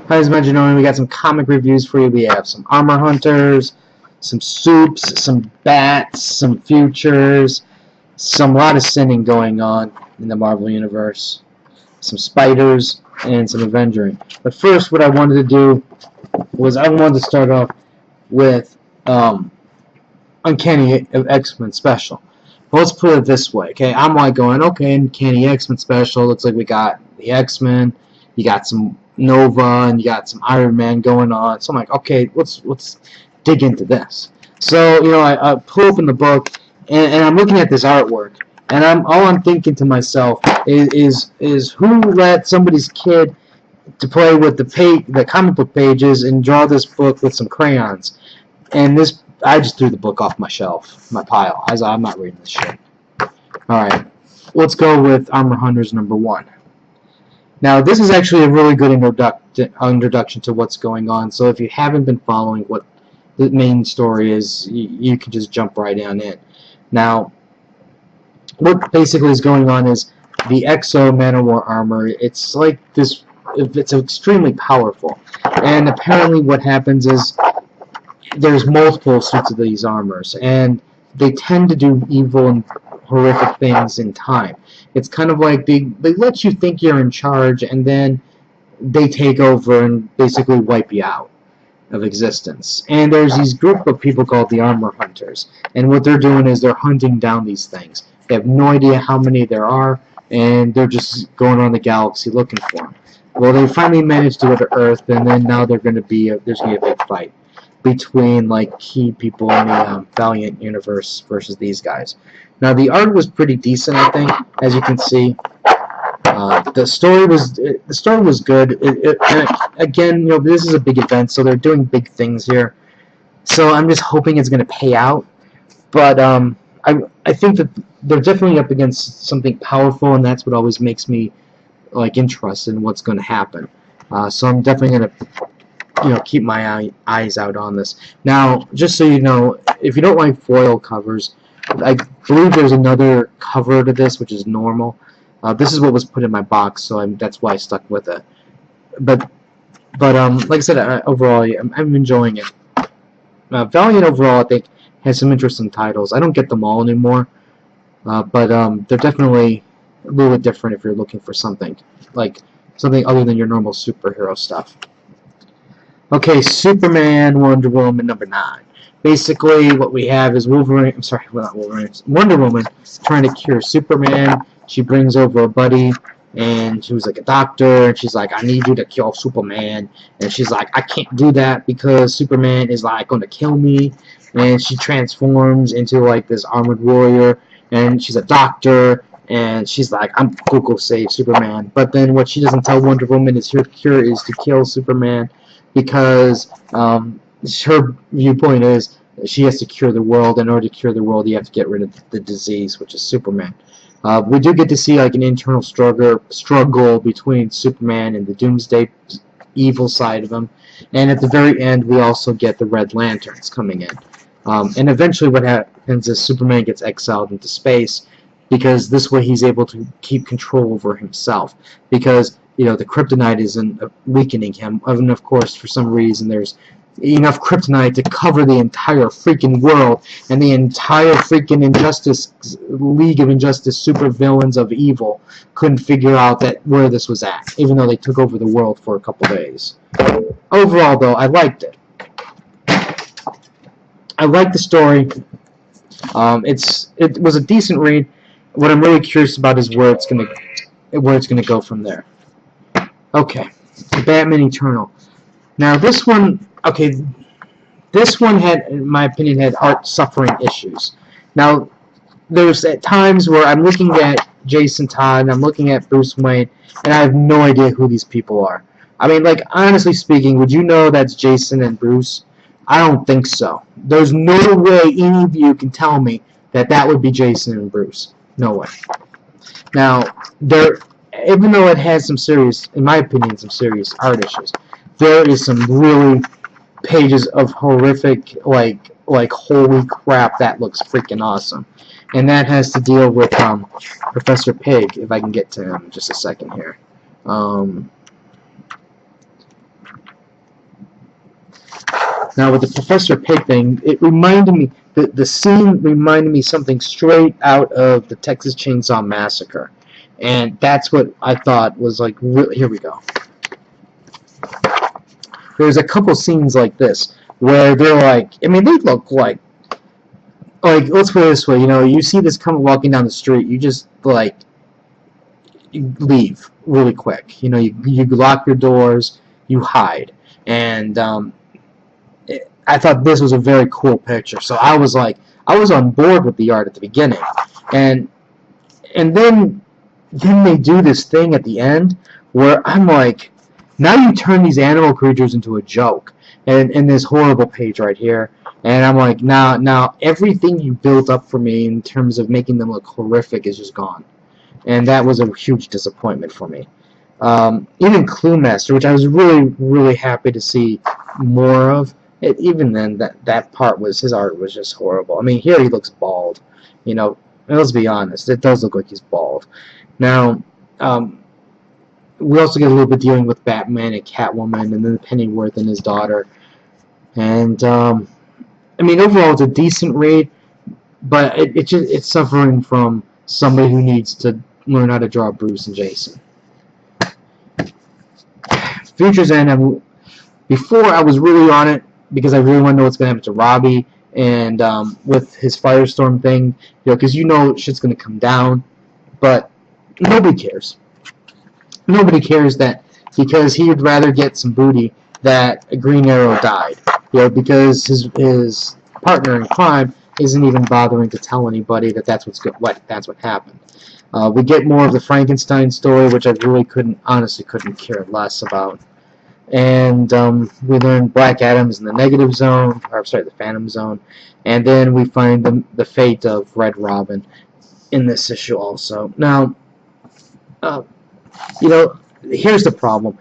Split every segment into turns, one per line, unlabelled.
Hi, this is Majin. We got some comic reviews for you. We have some Armor Hunters, some Soups, some Bats, some Futures, a lot of sinning going on in the Marvel Universe, some Spiders, and some Avengering. But first, what I wanted to do was I wanted to start off with Uncanny X-Men Special. Well, let's put it this way, okay? I'm like going, okay, Uncanny X-Men Special. Looks like we got the X-Men. You got some Nova, and you got some Iron Man going on. So I'm like, okay, let's dig into this. So I pull open the book, and I'm looking at this artwork, and all I'm thinking to myself is who let somebody's kid to play with the comic book pages and draw this book with some crayons. And I just threw the book off my shelf, my pile. I'm not reading this shit. Alright, let's go with Armor Hunters #1. Now, this is actually a really good introduction to what's going on, so if you haven't been following what the main story is, you can just jump right on in. Now, what basically is going on is the Exo Man of War armor, it's like this, it's extremely powerful, and apparently what happens is there's multiple suits of these armors, and they tend to do evil and horrific things in time. It's kind of like they let you think you're in charge, and then they take over and basically wipe you out of existence. And there's these group of people called the Armor Hunters, and what they're doing is they're hunting down these things. They have no idea how many there are, and they're just going around the galaxy looking for them. Well, they finally managed to go to Earth, and then now there's going to be a big fight between like key people in the Valiant universe versus these guys. Now the art was pretty decent, I think, as you can see. The story was good. Again, this is a big event, so they're doing big things here. So I'm just hoping it's going to pay out. But I think that they're definitely up against something powerful, and that's what always makes me like interested in what's going to happen. So I'm definitely going to keep my eyes out on this. Now, just so you know, if you don't like foil covers, I believe there's another cover to this, which is normal. This is what was put in my box, so that's why I stuck with it. But like I said, overall, I'm enjoying it. Valiant overall, I think, has some interesting titles. I don't get them all anymore, but they're definitely a little bit different if you're looking for something other than your normal superhero stuff. Okay, Superman, Wonder Woman #9. Basically, what we have is Wonder Woman trying to cure Superman. She brings over a buddy, and she was like a doctor, and she's like, I need you to kill Superman. And she's like, I can't do that because Superman is like going to kill me. And she transforms into like this armored warrior, and she's a doctor, and she's like, I'm go save Superman. But then what she doesn't tell Wonder Woman is her cure is to kill Superman, because her viewpoint is she has to cure the world. In order to cure the world, you have to get rid of the disease, which is Superman. We do get to see like an internal struggle between Superman and the Doomsday evil side of him, and at the very end we also get the Red Lanterns coming in. And eventually what happens is Superman gets exiled into space, because this way he's able to keep control over himself, because the kryptonite isn't weakening him, and of course for some reason there's enough kryptonite to cover the entire freaking world, and the entire freaking League of Injustice supervillains of evil couldn't figure out where this was at, even though they took over the world for a couple days. Overall, though, I liked it. I liked the story. It was a decent read. What I'm really curious about is where it's gonna go from there. Okay, Batman Eternal. Now this one had, in my opinion, had art suffering issues. Now, there's at times where I'm looking at Jason Todd and I'm looking at Bruce Wayne, and I have no idea who these people are. I mean, like, honestly speaking, would you know that's Jason and Bruce? I don't think so. There's no way any of you can tell me that would be Jason and Bruce. No way. Now, even though it has some serious, in my opinion, some serious art issues, there is some really pages of horrific, like holy crap, that looks freaking awesome. And that has to deal with Professor Pig, if I can get to him in just a second here. Now with the Professor Pig thing, it reminded me, the scene reminded me something straight out of the Texas Chainsaw Massacre. And that's what I thought was like, really, here we go. There's a couple scenes like this where they're like, I mean, they look like, let's put it this way, you see this coming walking down the street, you just, like, you leave really quick. You lock your doors, you hide. And I thought this was a very cool picture. So I was on board with the art at the beginning. And then they do this thing at the end where I'm like, now you turn these animal creatures into a joke. And in this horrible page right here. And I'm like, now everything you built up for me in terms of making them look horrific is just gone. And that was a huge disappointment for me. Even Clue Master, which I was really, really happy to see more of, even then, that part his art was just horrible. I mean, here he looks bald. Let's be honest, it does look like he's bald. Now, we also get a little bit dealing with Batman and Catwoman, and then Pennyworth and his daughter. And I mean, overall, it's a decent read, but it's suffering from somebody who needs to learn how to draw Bruce and Jason. Future's End, before I was really on it because I really want to know what's going to happen to Robbie and with his Firestorm thing, because shit's going to come down, but nobody cares. Nobody cares that because he would rather get some booty that Green Arrow died, because his partner in crime isn't even bothering to tell anybody that's what happened. We get more of the Frankenstein story, which I really honestly couldn't care less about. And we learn Black Adam's in the negative zone, the Phantom Zone, and then we find the fate of Red Robin in this issue also. Now, here's the problem.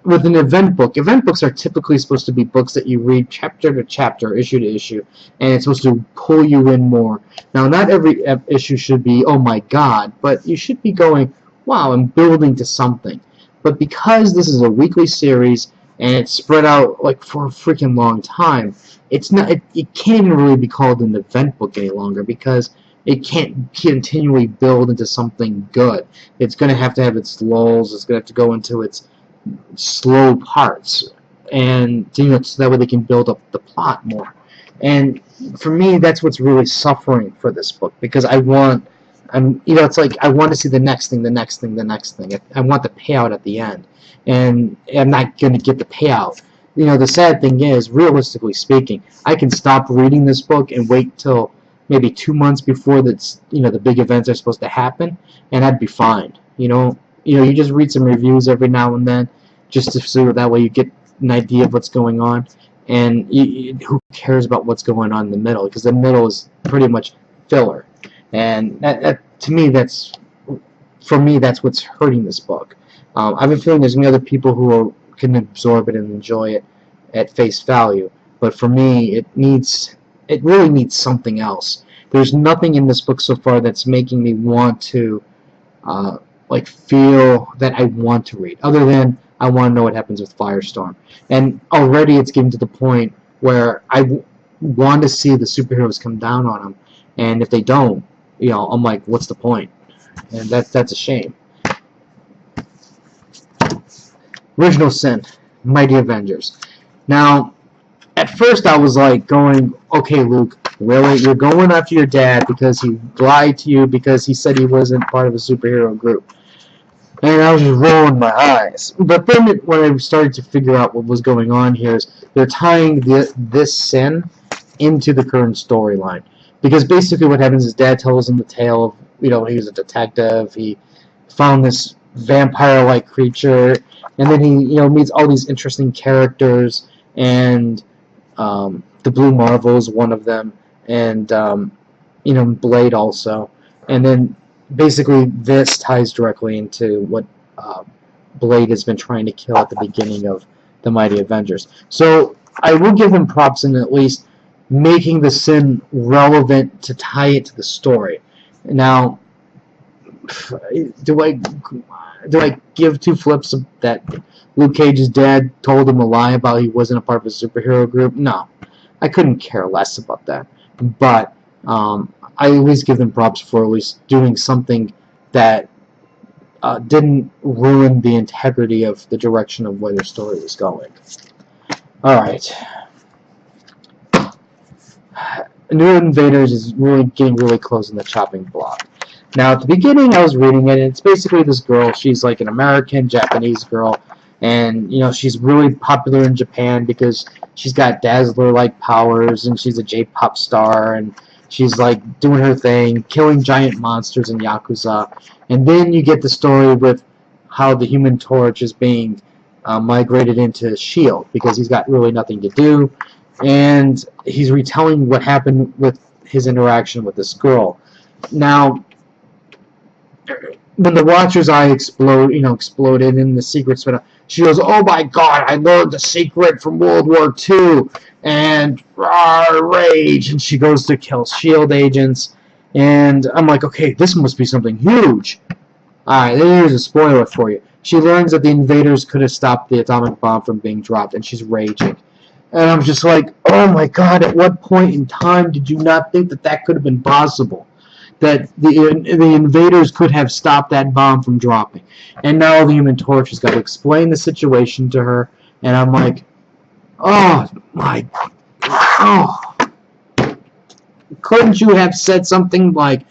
With an event books are typically supposed to be books that you read chapter to chapter, issue to issue, and it's supposed to pull you in more. Now, not every issue should be, oh my god, but you should be going, wow, I'm building to something. But because this is a weekly series, and it's spread out for a freaking long time, it can't even really be called an event book any longer, because it can't continually build into something good. It's going to have its lulls, it's going to have to go into its slow parts, and so that way they can build up the plot more. And for me, that's what's really suffering for this book, because it's like I want to see the next thing. I want the payout at the end, and I'm not going to get the payout. The sad thing is, realistically speaking, I can stop reading this book and wait till maybe 2 months before the big events are supposed to happen, and I'd be fine. You just read some reviews every now and then, just to so that way you get an idea of what's going on. And who cares about what's going on in the middle? Because the middle is pretty much filler. And to me, that's what's hurting this book. I have a feeling there's many other people who can absorb it and enjoy it at face value. But for me, it really needs something else. There's nothing in this book so far that's making me want to feel that I want to read, other than I want to know what happens with Firestorm. And already it's getting to the point where I want to see the superheroes come down on them, and if they don't, I'm like, what's the point? And that's a shame. Original Sin, Mighty Avengers. Now, at first I was like going, okay, Luke, really? You're going after your dad because he lied to you because he said he wasn't part of a superhero group. And I was just rolling my eyes. But then when I started to figure out what was going on here is they're tying this sin into the current storyline. Because basically what happens is Dad tells him the tale of, he was a detective, he found this vampire-like creature, and then he, meets all these interesting characters, and the Blue Marvel is one of them, and, Blade also. And then basically this ties directly into what Blade has been trying to kill at the beginning of the Mighty Avengers. So I will give him props in at least making the sin relevant to tie it to the story. Now, do I give two flips that Luke Cage's dad told him a lie about he wasn't a part of a superhero group? No. I couldn't care less about that. But I always give them props for at least doing something that didn't ruin the integrity of the direction of where their story was going. Alright. New Invaders is getting really close in the chopping block. Now, at the beginning, I was reading it, and it's basically this girl. She's like an American, Japanese girl, and, you know, she's really popular in Japan because she's got Dazzler-like powers, and she's a J-pop star, and she's, like, doing her thing, killing giant monsters in Yakuza. And then you get the story with how the Human Torch is being migrated into S.H.I.E.L.D. because he's got really nothing to do, and he's retelling what happened with his interaction with this girl. Now, when the Watcher's eye exploded in the secret spin, she goes, "Oh my God! I learned the secret from World War II," and rage, and she goes to kill S.H.I.E.L.D. agents, and I'm like, okay, this must be something huge. All right, here's a spoiler for you. She learns that the invaders could have stopped the atomic bomb from being dropped, and she's raging. And I'm just like, oh my God! At what point in time did you not think that that could have been possible? That the invaders could have stopped that bomb from dropping. And now the Human Torch has got to explain the situation to her, and I'm like, oh my, oh. Couldn't you have said something like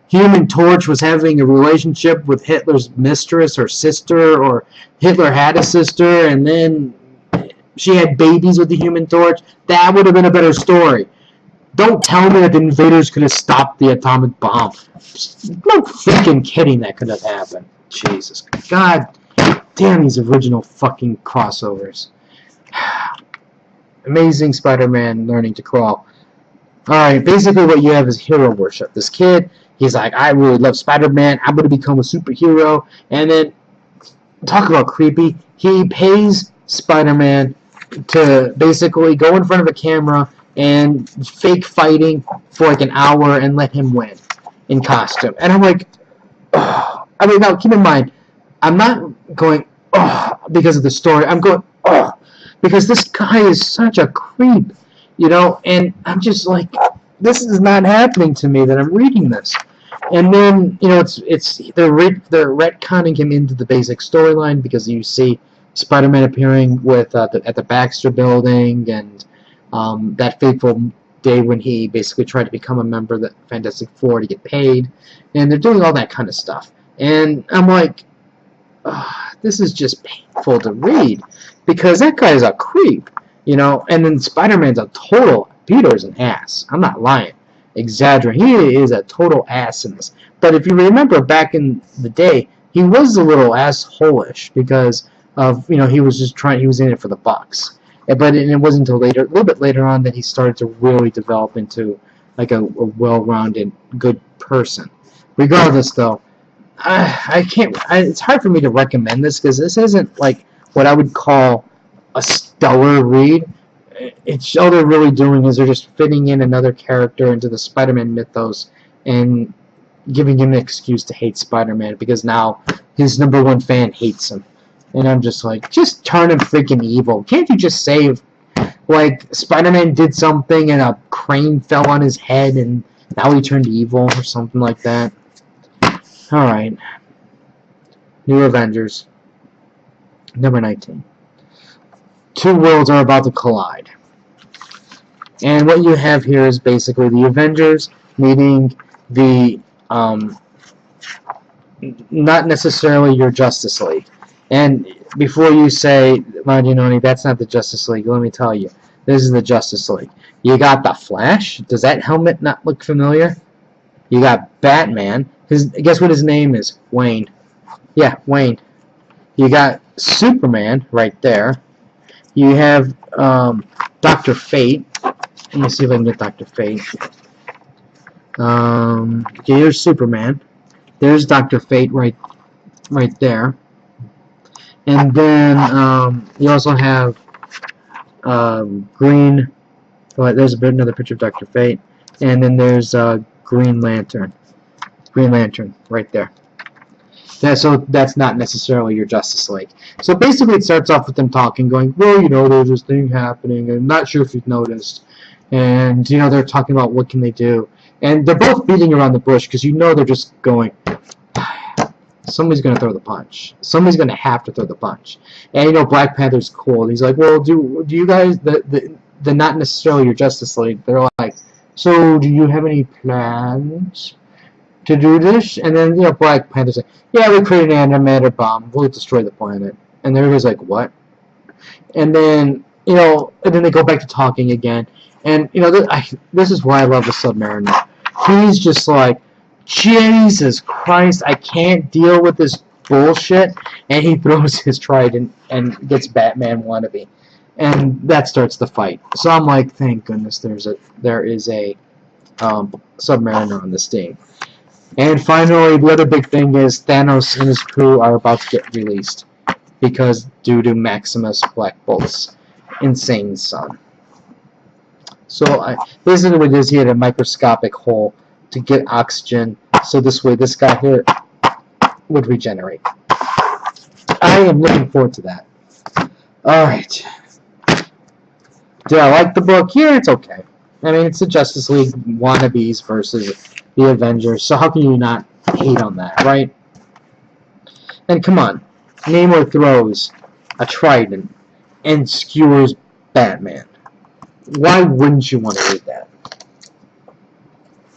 Human Torch was having a relationship with Hitler's mistress or sister, or Hitler had a sister, and then she had babies with the Human Torch? That would have been a better story. Don't tell me that the invaders could have stopped the atomic bomb. No freaking kidding that could have happened. Jesus. God damn these original fucking crossovers. Amazing Spider-Man learning to crawl. Alright, basically what you have is hero worship. This kid, he's like, I really love Spider-Man. I'm going to become a superhero. And then, talk about creepy, he pays Spider-Man to basically go in front of a camera and fake fighting for like an hour and let him win in costume. And I'm like, oh. I mean, now keep in mind, I'm not going, oh, because of the story. I'm going, oh, because this guy is such a creep, you know, and I'm just like, this is not happening to me that I'm reading this. And then, you know, they're retconning him into the basic storyline because you see Spider-Man appearing with at the Baxter Building, and that fateful day when he basically tried to become a member of the Fantastic Four to get paid, and they're doing all that kind of stuff. And I'm like, this is just painful to read, because that guy is a creep, you know, and then Spider-Man's a total, Peter's an ass. I'm not lying. Exaggerating. He is a total ass in this. But if you remember back in the day, he was a little asshole-ish because of, you know, he was in it for the bucks. But it wasn't until later, a little bit later on, that he started to really develop into like a well-rounded, good person. Regardless, though, it's hard for me to recommend this because this isn't like what I would call a stellar read. It's all they're really doing is they're just fitting in another character into the Spider-Man mythos and giving him an excuse to hate Spider-Man because now his #1 fan hates him. And I'm just like, just turn him freaking evil. Can't you just say, like, Spider-Man did something and a crane fell on his head and now he turned evil or something like that? Alright. New Avengers. Number 19. Two worlds are about to collide. And what you have here is basically the Avengers meeting the, not necessarily your Justice League. And before you say, Majin, that's not the Justice League, let me tell you, this is the Justice League. You got the Flash. Does that helmet not look familiar? You got Batman. Guess what his name is? Wayne. Yeah, Wayne. You got Superman right there. You have Dr. Fate. Let me see if I can get Dr. Fate. Okay, here's Superman. There's Dr. Fate right there. And then you also have Green. Oh, there's another picture of Dr. Fate. And then there's Green Lantern. Green Lantern right there. So that's not necessarily your Justice League. So basically, it starts off with them talking, going, well, you know, there's this thing happening, and I'm not sure if you've noticed. And, you know, they're talking about what can they do. And they're both beating around the bush because you know they're just going, somebody's going to throw the punch. Somebody's going to have to throw the punch. And, you know, Black Panther's cool. And he's like, well, do you guys, the not necessarily your Justice League, they're like, so do you have any plans to do this? And then, you know, Black Panther's like, yeah, we created an antimatter bomb. We'll destroy the planet. And everybody's like, what? And then, you know, and then they go back to talking again. And, you know, this is why I love the Submariner. He's just like, Jesus Christ, I can't deal with this bullshit. And he throws his trident and gets Batman wannabe. And that starts the fight. So I'm like, thank goodness there is a Submariner on this team. And finally, the other big thing is Thanos and his crew are about to get released. Because due to Maximus Black Bolt's insane son. So basically what it is, he had a microscopic hole to get oxygen, so this way this guy here would regenerate. I am looking forward to that. Alright. Did I like the book? Yeah, it's okay. I mean, it's the Justice League wannabes versus the Avengers, so how can you not hate on that, right? And come on, Namor throws a trident and skewers Batman. Why wouldn't you want to read that?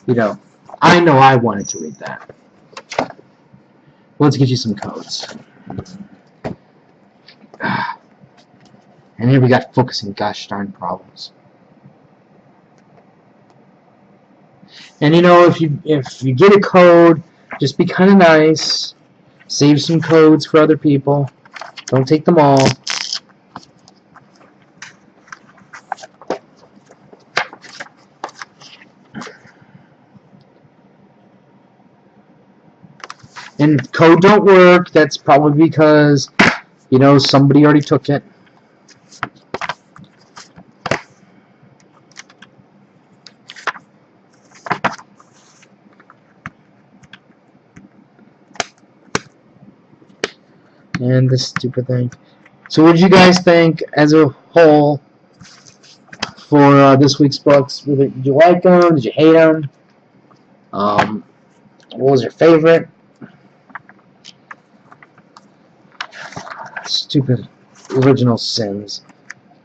You know I wanted to read that. Let's get you some codes. And here we got focusing gosh darn problems. And you know, if you get a code, just be kind of nice. Save some codes for other people. Don't take them all. And if code don't work, that's probably because, you know, somebody already took it. And this stupid thing. So what did you guys think as a whole for this week's books? Did you like them? Did you hate them? What was your favorite? Stupid original sins.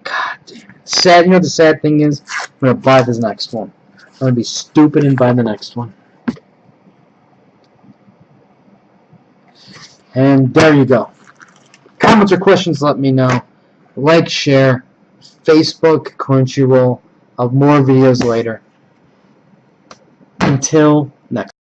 God damn it. Sad. You know the sad thing is, I'm going to buy this next one. I'm going to be stupid and buy the next one. And there you go. Comments or questions, let me know. Like, share. Facebook, Crunchyroll. I'll have more videos later. Until